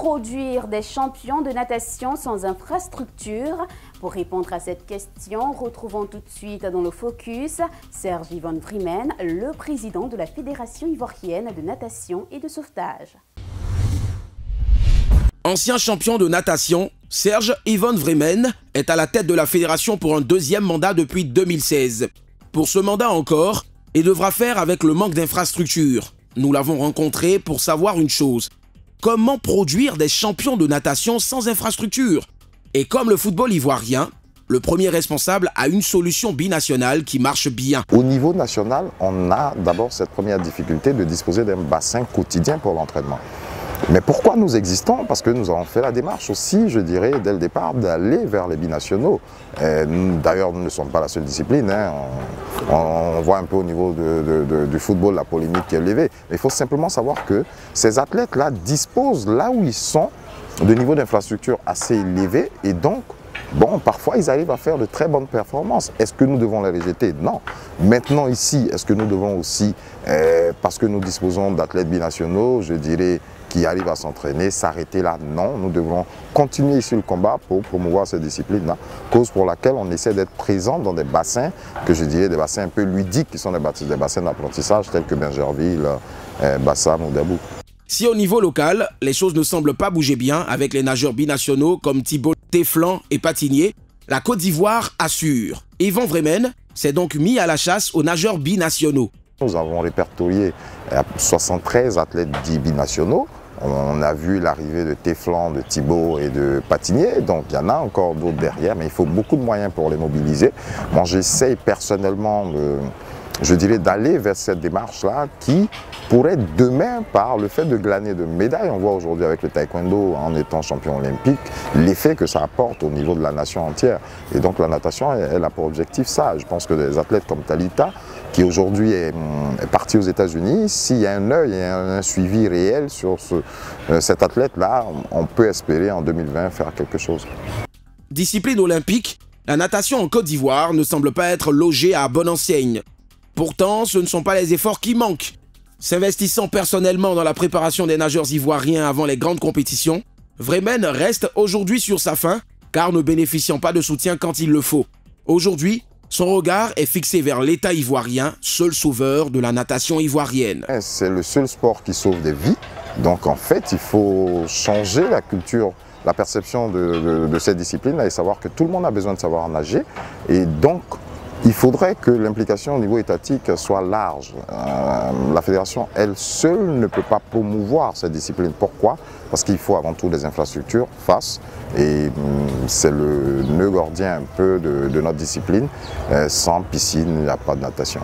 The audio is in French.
produire des champions de natation sans infrastructure? Pour répondre à cette question, retrouvons tout de suite dans le focus Serge Yvonne Vremen, le président de la Fédération ivoirienne de natation et de sauvetage. Ancien champion de natation, Serge Yvonne Vremen est à la tête de la fédération pour un deuxième mandat depuis 2016. Pour ce mandat encore, il devra faire avec le manque d'infrastructures. Nous l'avons rencontré pour savoir une chose. Comment produire des champions de natation sans infrastructure? Et comme le football ivoirien, le premier responsable a une solution binationale qui marche bien. Au niveau national, on a d'abord cette première difficulté de disposer d'un bassin quotidien pour l'entraînement. Mais pourquoi nous existons? Parce que nous avons fait la démarche aussi, je dirais, dès le départ, d'aller vers les binationaux. D'ailleurs, nous ne sommes pas la seule discipline. On voit un peu au niveau du football la polémique qui est élevée. Mais il faut simplement savoir que ces athlètes-là disposent, là où ils sont, de niveaux d'infrastructure assez élevés. Et donc, bon, parfois, ils arrivent à faire de très bonnes performances. Est-ce que nous devons les rejeter? Non. Maintenant, ici, est-ce que nous devons aussi, parce que nous disposons d'athlètes binationaux, je dirais, qui arrivent à s'entraîner, s'arrêter là? Non, nous devons continuer ici le combat pour promouvoir cette discipline-là, cause pour laquelle on essaie d'être présent dans des bassins, que je dirais des bassins un peu ludiques, qui sont des bassins d'apprentissage tels que Bingerville, Bassam ou Dabou. Si au niveau local, les choses ne semblent pas bouger bien avec les nageurs binationaux comme Thibaut Téflan et Patinier, la Côte d'Ivoire assure. Yvon Vremen s'est donc mis à la chasse aux nageurs binationaux. Nous avons répertorié 73 athlètes dits binationaux. On a vu l'arrivée de Téflan, de Thibaut et de Patinier, donc il y en a encore d'autres derrière, mais il faut beaucoup de moyens pour les mobiliser. Moi, j'essaye personnellement, je dirais, d'aller vers cette démarche-là qui pourrait demain, par le fait de glaner de médailles, on voit aujourd'hui avec le taekwondo en étant champion olympique, l'effet que ça apporte au niveau de la nation entière. Et donc la natation, elle a pour objectif ça. Je pense que des athlètes comme Talita, qui aujourd'hui est partie aux États-Unis, s'il y a un œil et un suivi réel sur cet athlète-là, on peut espérer en 2020 faire quelque chose. Discipline olympique, la natation en Côte d'Ivoire ne semble pas être logée à bonne enseigne. Pourtant, ce ne sont pas les efforts qui manquent. S'investissant personnellement dans la préparation des nageurs ivoiriens avant les grandes compétitions, Vremen reste aujourd'hui sur sa faim, car ne bénéficiant pas de soutien quand il le faut. Aujourd'hui, son regard est fixé vers l'État ivoirien, seul sauveur de la natation ivoirienne. C'est le seul sport qui sauve des vies. Donc en fait, il faut changer la culture, la perception de cette discipline-là et savoir que tout le monde a besoin de savoir nager. Et donc, il faudrait que l'implication au niveau étatique soit large. La fédération, elle seule, ne peut pas promouvoir cette discipline. Pourquoi? Parce qu'il faut avant tout des infrastructures face. Et c'est le nœud gordien un peu de notre discipline. Sans piscine, il n'y a pas de natation.